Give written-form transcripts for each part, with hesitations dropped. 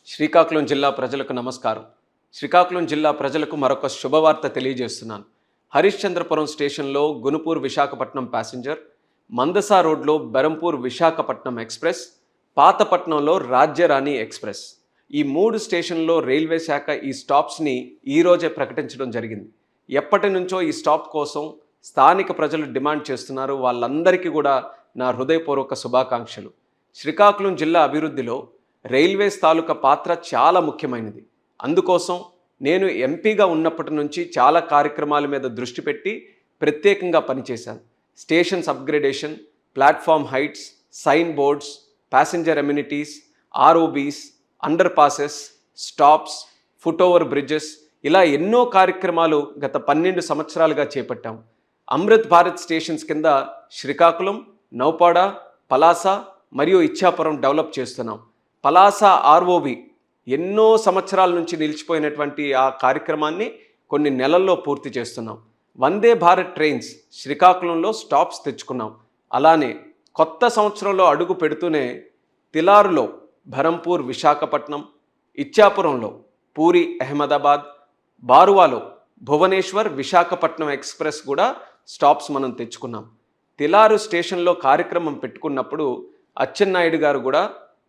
శ్రీకాకుళం జిల్లా ప్రజలకు నమస్కారం. శ్రీకాకుళం జిల్లా ప్రజలకు మరొక శుభవార్త తెలియజేస్తున్నాను. హరిశ్చంద్రపురం స్టేషన్లో గునుపూర్ విశాఖపట్నం ప్యాసింజర్, మందసా రోడ్లో బెరంపూర్ విశాఖపట్నం ఎక్స్ప్రెస్, పాతపట్నంలో రాజ్యరాణి ఎక్స్ప్రెస్, ఈ 3 స్టేషన్లో రైల్వే శాఖ ఈ స్టాప్స్ని ఈరోజే ప్రకటించడం జరిగింది. ఎప్పటి నుంచో ఈ స్టాప్ కోసం స్థానిక ప్రజలు డిమాండ్ చేస్తున్నారు. వాళ్ళందరికీ కూడా నా హృదయపూర్వక శుభాకాంక్షలు. శ్రీకాకుళం జిల్లా అభివృద్ధిలో రైల్వేస్ తాలూకా పాత్ర చాలా ముఖ్యమైనది. అందుకోసం నేను ఎంపీగా ఉన్నప్పటి నుంచి చాలా కార్యక్రమాల మీద దృష్టి పెట్టి ప్రత్యేకంగా పనిచేశాను. Stations upgradation, platform heights, sign boards, passenger amenities, ROBs, under passes, stops, foot over bridges, ఇలా ఎన్నో కార్యక్రమాలు గత 12 సంవత్సరాలుగా చేపట్టాం. అమృత్ భారత్ స్టేషన్స్ కింద శ్రీకాకుళం, నౌపాడ, పలాస మరియు ఇచ్చాపురం డెవలప్ చేస్తున్నాం. పలాస ఆర్ఓబి ఎన్నో సంవత్సరాల నుంచి నిలిచిపోయినటువంటి ఆ కార్యక్రమాన్ని కొన్ని నెలల్లో పూర్తి చేస్తున్నాం. వందే భారత్ ట్రైన్స్ శ్రీకాకుళంలో స్టాప్స్ తెచ్చుకున్నాం. అలానే కొత్త సంవత్సరంలో అడుగు పెడుతూనే తిలారులో బెరంపూర్ విశాఖపట్నం, ఇచ్చాపురంలో పూరి అహ్మదాబాద్, బారువాలో భువనేశ్వర్ విశాఖపట్నం ఎక్స్ప్రెస్ కూడా స్టాప్స్ మనం తెచ్చుకున్నాం. తిలారు స్టేషన్లో కార్యక్రమం పెట్టుకున్నప్పుడు అచ్చెన్నాయుడు గారు కూడా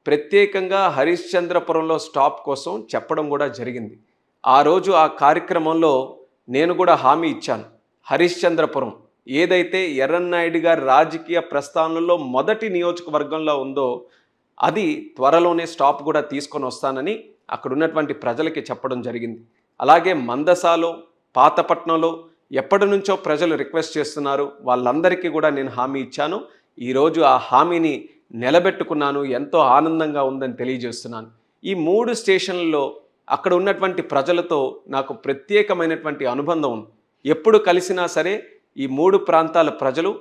ప్రత్యేకంగా హరిశ్చంద్రపురంలో స్టాప్ కోసం చెప్పడం కూడా జరిగింది. ఆ రోజు ఆ కార్యక్రమంలో నేను కూడా హామీ ఇచ్చాను. హరిశ్చంద్రపురం ఏదైతే ఎర్రన్నాయుడు గారి రాజకీయ ప్రస్థానంలో మొదటి నియోజకవర్గంలో ఉందో అది త్వరలోనే స్టాప్ కూడా తీసుకొని వస్తానని అక్కడ ఉన్నటువంటి ప్రజలకి చెప్పడం జరిగింది. అలాగే మందసాలో, పాతపట్నంలో ఎప్పటి నుంచో ప్రజలు రిక్వెస్ట్ చేస్తున్నారు. వాళ్ళందరికీ కూడా నేను హామీ ఇచ్చాను. ఈరోజు ఆ హామీని నిలబెట్టుకున్నాను. ఎంతో ఆనందంగా ఉందని తెలియజేస్తున్నాను. ఈ 3 స్టేషన్లలో అక్కడ ఉన్నటువంటి ప్రజలతో నాకు ప్రత్యేకమైనటువంటి అనుబంధం ఉంది. ఎప్పుడు కలిసినా సరే ఈ 3 ప్రాంతాల ప్రజలు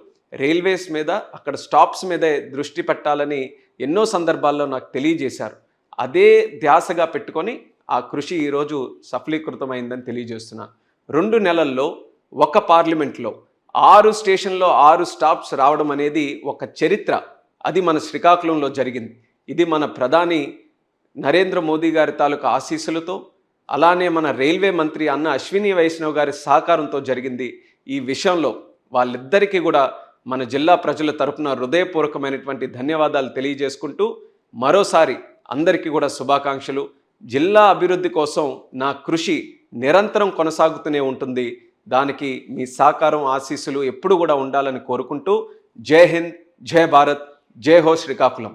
రైల్వేస్ మీద, అక్కడ స్టాప్స్ మీదే దృష్టి పెట్టాలని ఎన్నో సందర్భాల్లో నాకు తెలియజేశారు. అదే ధ్యాసగా పెట్టుకొని ఆ కృషి ఈరోజు సఫలీకృతమైందని తెలియజేస్తున్నాను. 2 నెలల్లో ఒక పార్లమెంట్లో 6 స్టేషన్లో 6 స్టాప్స్ రావడం అనేది ఒక చరిత్ర. అది మన శ్రీకాకుళంలో జరిగింది. ఇది మన ప్రధాని నరేంద్ర మోదీ గారి తాలూకా ఆశీస్సులతో, అలానే మన రైల్వే మంత్రి అన్న అశ్విని వైష్ణవ్ గారి సహకారంతో జరిగింది. ఈ విషయంలో వాళ్ళిద్దరికీ కూడా మన జిల్లా ప్రజల తరపున హృదయపూర్వకమైనటువంటి ధన్యవాదాలు తెలియజేసుకుంటూ మరోసారి అందరికీ కూడా శుభాకాంక్షలు. జిల్లా అభివృద్ధి కోసం నా కృషి నిరంతరం కొనసాగుతూనే ఉంటుంది. దానికి మీ సహకారం, ఆశీస్సులు ఎప్పుడు కూడా ఉండాలని కోరుకుంటూ జై హింద్, జై భారత్, జై హో శ్రీకాకుళం.